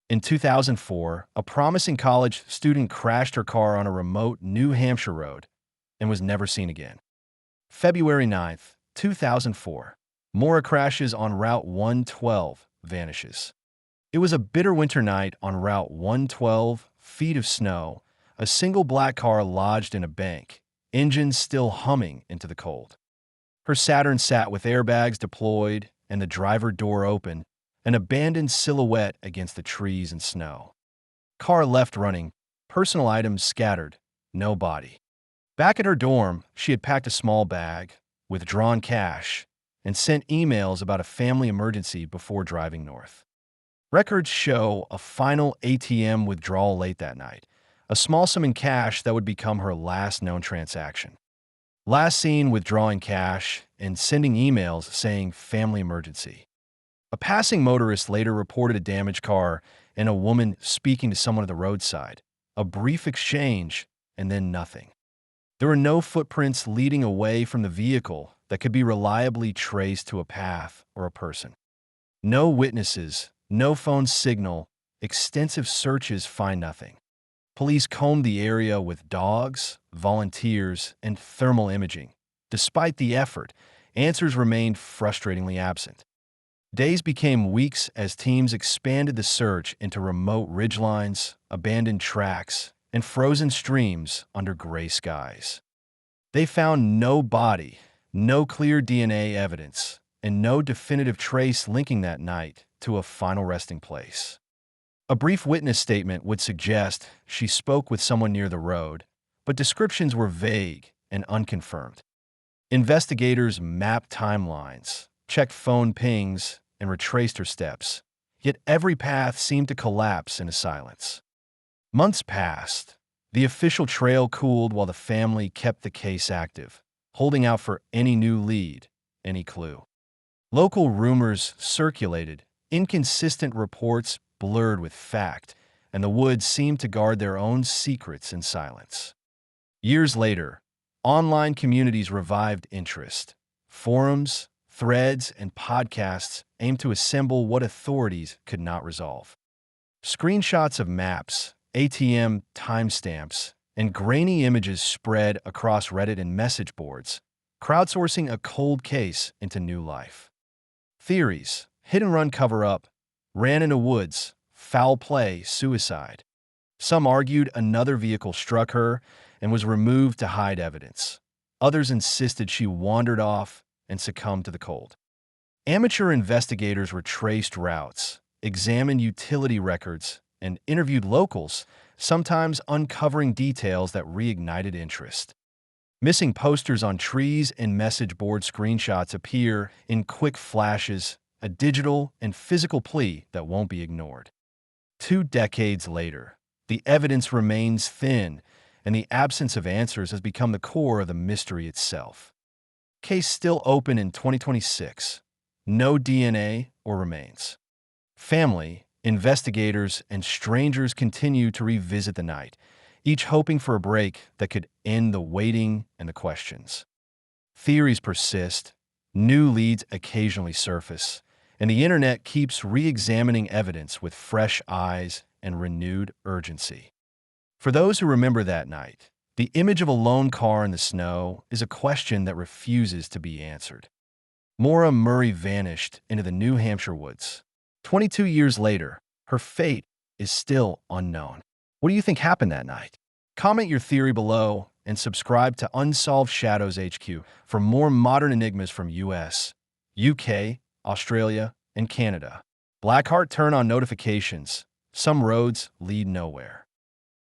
In 2004, a promising college student crashed her car on a remote New Hampshire road and was never seen again. February 9th, 2004. Maura crashes on Route 112, vanishes. It was a bitter winter night on Route 112, feet of snow, a single black car lodged in a bank, engines still humming into the cold. Her Saturn sat with airbags deployed and the driver door open, an abandoned silhouette against the trees and snow. Car left running, personal items scattered, no body. Back at her dorm, she had packed a small bag, withdrawn cash, and sent emails about a family emergency before driving north. Records show a final ATM withdrawal late that night, a small sum in cash that would become her last known transaction. Last seen withdrawing cash and sending emails saying family emergency. A passing motorist later reported a damaged car and a woman speaking to someone at the roadside. A brief exchange and then nothing. There were no footprints leading away from the vehicle that could be reliably traced to a path or a person. No witnesses, no phone signal, extensive searches find nothing. Police combed the area with dogs, volunteers, and thermal imaging. Despite the effort, answers remained frustratingly absent. Days became weeks as teams expanded the search into remote ridgelines, abandoned tracks, and frozen streams under gray skies. They found no body, no clear DNA evidence, and no definitive trace linking that night to a final resting place. A brief witness statement would suggest she spoke with someone near the road, but descriptions were vague and unconfirmed. Investigators mapped timelines, checked phone pings, and retraced her steps, yet every path seemed to collapse into silence. Months passed. The official trail cooled while the family kept the case active, holding out for any new lead, any clue. Local rumors circulated, inconsistent reports blurred with fact, and the woods seemed to guard their own secrets in silence. Years later, online communities revived interest. Forums, threads, and podcasts aimed to assemble what authorities could not resolve. Screenshots of maps, ATM timestamps, and grainy images spread across Reddit and message boards, crowdsourcing a cold case into new life. Theories: hit-and-run cover-up, ran into woods, foul play, suicide. Some argued another vehicle struck her and was removed to hide evidence. Others insisted she wandered off and succumbed to the cold. Amateur investigators retraced routes, examined utility records, and interviewed locals, sometimes uncovering details that reignited interest. Missing posters on trees and message board screenshots appear in quick flashes, a digital and physical plea that won't be ignored. 2 decades later, the evidence remains thin, and the absence of answers has become the core of the mystery itself. Case still open in 2026. No DNA or remains. Family, investigators, and strangers continue to revisit the night, each hoping for a break that could end the waiting and the questions. Theories persist, new leads occasionally surface, and the internet keeps re-examining evidence with fresh eyes and renewed urgency. For those who remember that night, the image of a lone car in the snow is a question that refuses to be answered. Maura Murray vanished into the New Hampshire woods. 22 years later, her fate is still unknown. What do you think happened that night? Comment your theory below and subscribe to Unsolved Shadows HQ for more modern enigmas from US, UK, Australia, and Canada. Blackheart turn on notifications. Some roads lead nowhere.